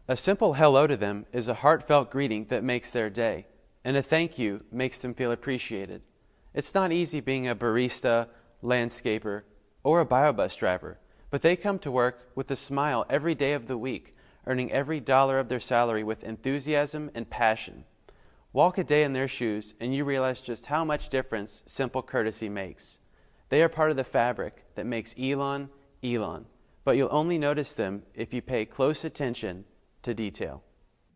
A simple hello to them is a heartfelt greeting that makes their day, and a thank you makes them feel appreciated. It's not easy being a barista, landscaper, or a biobus driver, but they come to work with a smile every day of the week, earning every dollar of their salary with enthusiasm and passion. Walk a day in their shoes and you realize just how much difference simple courtesy makes. They are part of the fabric that makes Elon, Elon, but you'll only notice them if you pay close attention to detail.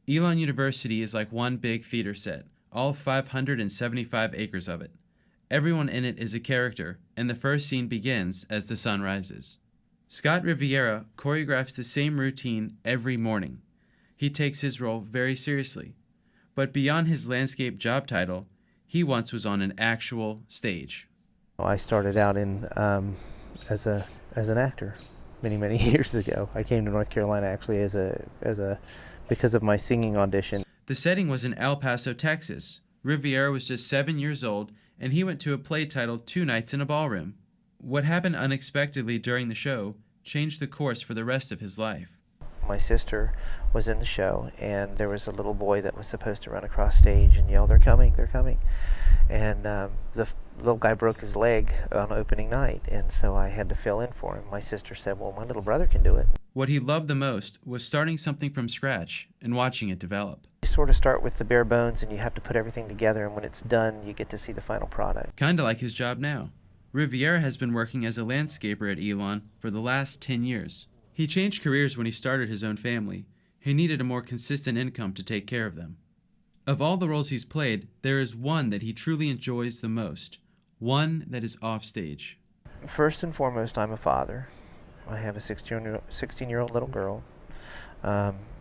Elon University is like one big theater set, all 575 acres of it. Everyone in it is a character, and the first scene begins as the sun rises. Scott Riviera choreographs the same routine every morning. He takes his role very seriously. But beyond his landscape job title, he once was on an actual stage. I started out as an actor many years ago. I came to North Carolina actually because of my singing audition. The setting was in El Paso, Texas. Riviera was just 7 years old, and he went to a play titled 2 Nights in a Ballroom. What happened unexpectedly during the show changed the course for the rest of his life. My sister was in the show, and there was a little boy that was supposed to run across stage and yell, "They're coming, they're coming." And the little guy broke his leg on opening night, and so I had to fill in for him. My sister said, "Well, my little brother can do it." What he loved the most was starting something from scratch and watching it develop. You sort of start with the bare bones, and you have to put everything together, and when it's done, you get to see the final product. Kinda like his job now. Riviera has been working as a landscaper at Elon for the last 10 years. He changed careers when he started his own family. He needed a more consistent income to take care of them. Of all the roles he's played, there is one that he truly enjoys the most. One that is offstage. First and foremost, I'm a father. I have a 16-year-old little girl.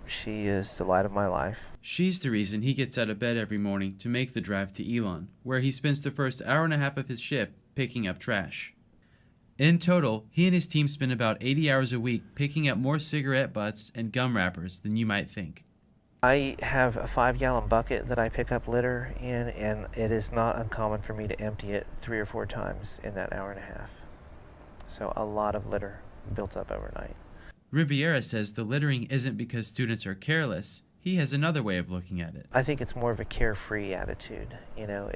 She is the light of my life. She's the reason he gets out of bed every morning to make the drive to Elon, where he spends the first hour and a half of his shift picking up trash. In total, he and his team spend about 80 hours a week picking up more cigarette butts and gum wrappers than you might think. I have a 5-gallon bucket that I pick up litter in, and it is not uncommon for me to empty it 3 or 4 times in that hour and a half. So a lot of litter built up overnight. Riviera says the littering isn't because students are careless. He has another way of looking at it. I think it's more of a carefree attitude. You know,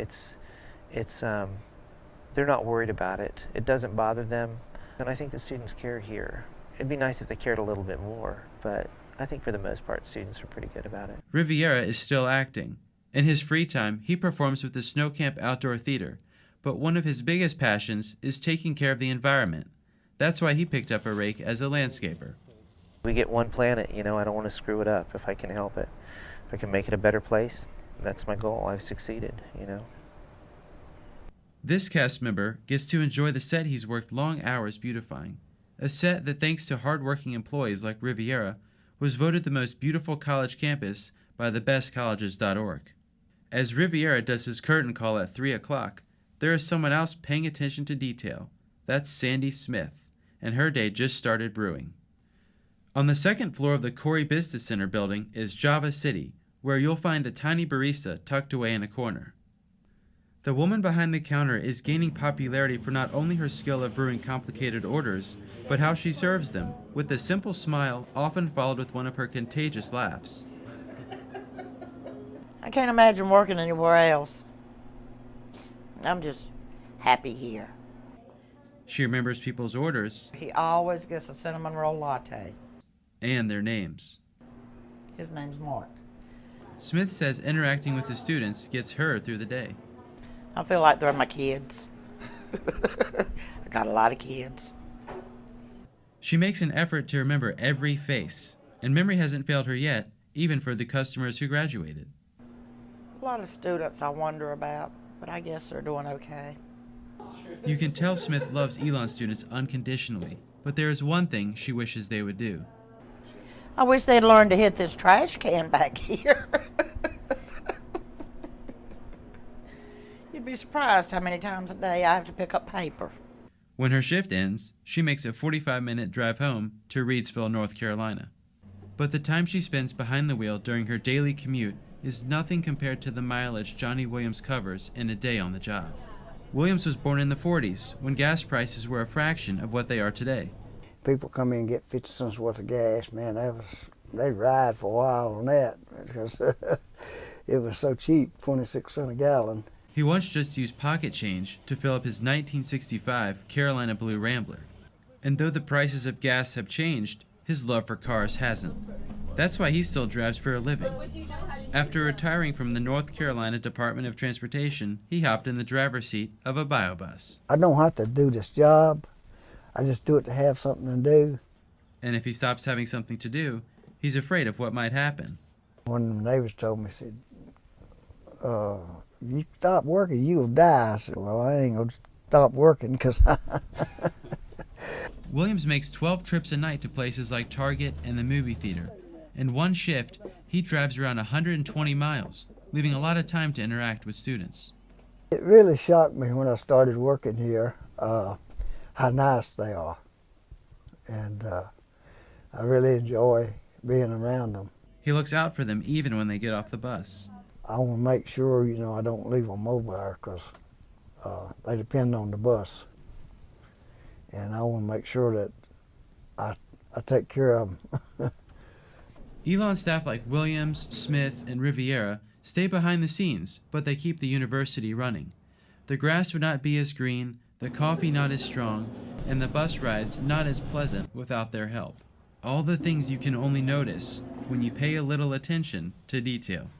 they're not worried about it. It doesn't bother them. And I think the students care here. It'd be nice if they cared a little bit more, but I think for the most part, students are pretty good about it. Riviera is still acting. In his free time, he performs with the Snow Camp Outdoor Theater, but one of his biggest passions is taking care of the environment. That's why he picked up a rake as a landscaper. We get one planet, you know, I don't want to screw it up if I can help it. If I can make it a better place, that's my goal. I've succeeded, you know. This cast member gets to enjoy the set he's worked long hours beautifying. A set that, thanks to hard-working employees like Riviera, was voted the most beautiful college campus by thebestcolleges.org. As Riviera does his curtain call at 3 o'clock, there is someone else paying attention to detail. That's Sandy Smith, and her day just started brewing. On the second floor of the Corey Business Center building is Java City, where you'll find a tiny barista tucked away in a corner. The woman behind the counter is gaining popularity for not only her skill of brewing complicated orders, but how she serves them, with a simple smile often followed with one of her contagious laughs. I can't imagine working anywhere else. I'm just happy here. She remembers people's orders He always gets a cinnamon roll latte. and their names. His name's Mark. Smith says interacting with the students gets her through the day. I feel like they're my kids. I got a lot of kids. She makes an effort to remember every face, and memory hasn't failed her yet, even for the customers who graduated. A lot of students I wonder about, but I guess they're doing okay. You can tell Smith loves Elon students unconditionally, but there is one thing she wishes they would do. I wish they'd learn to hit this trash can back here. You'd be surprised how many times a day I have to pick up paper. When her shift ends, she makes a 45-minute drive home to Reidsville, North Carolina. But the time she spends behind the wheel during her daily commute is nothing compared to the mileage Johnny Williams covers in a day on the job. Williams was born in the 40s, when gas prices were a fraction of what they are today. People come in and get 50 cents worth of gas, man, that was they'd ride for a while on that because it was so cheap, 26 cents a gallon. He once just used pocket change to fill up his 1965 Carolina Blue Rambler. And though the prices of gas have changed, his love for cars hasn't. That's why he still drives for a living. After retiring from the North Carolina Department of Transportation, he hopped in the driver's seat of a biobus. I don't have to do this job. I just do it to have something to do. And if he stops having something to do, he's afraid of what might happen. One of the neighbors told me, said, you stop working, you'll die. I said, well, I ain't going to stop working because Williams makes 12 trips a night to places like Target and the movie theater. In one shift, he drives around 120 miles, leaving a lot of time to interact with students. It really shocked me when I started working here how nice they are. And I really enjoy being around them. He looks out for them even when they get off the bus. I want to make sure, I don't leave them over there because they depend on the bus. And I want to make sure that I take care of them. Elon staff like Williams, Smith, and Riviera stay behind the scenes, but they keep the university running. The grass would not be as green, the coffee not as strong, and the bus rides not as pleasant without their help. All the things you can only notice when you pay a little attention to detail.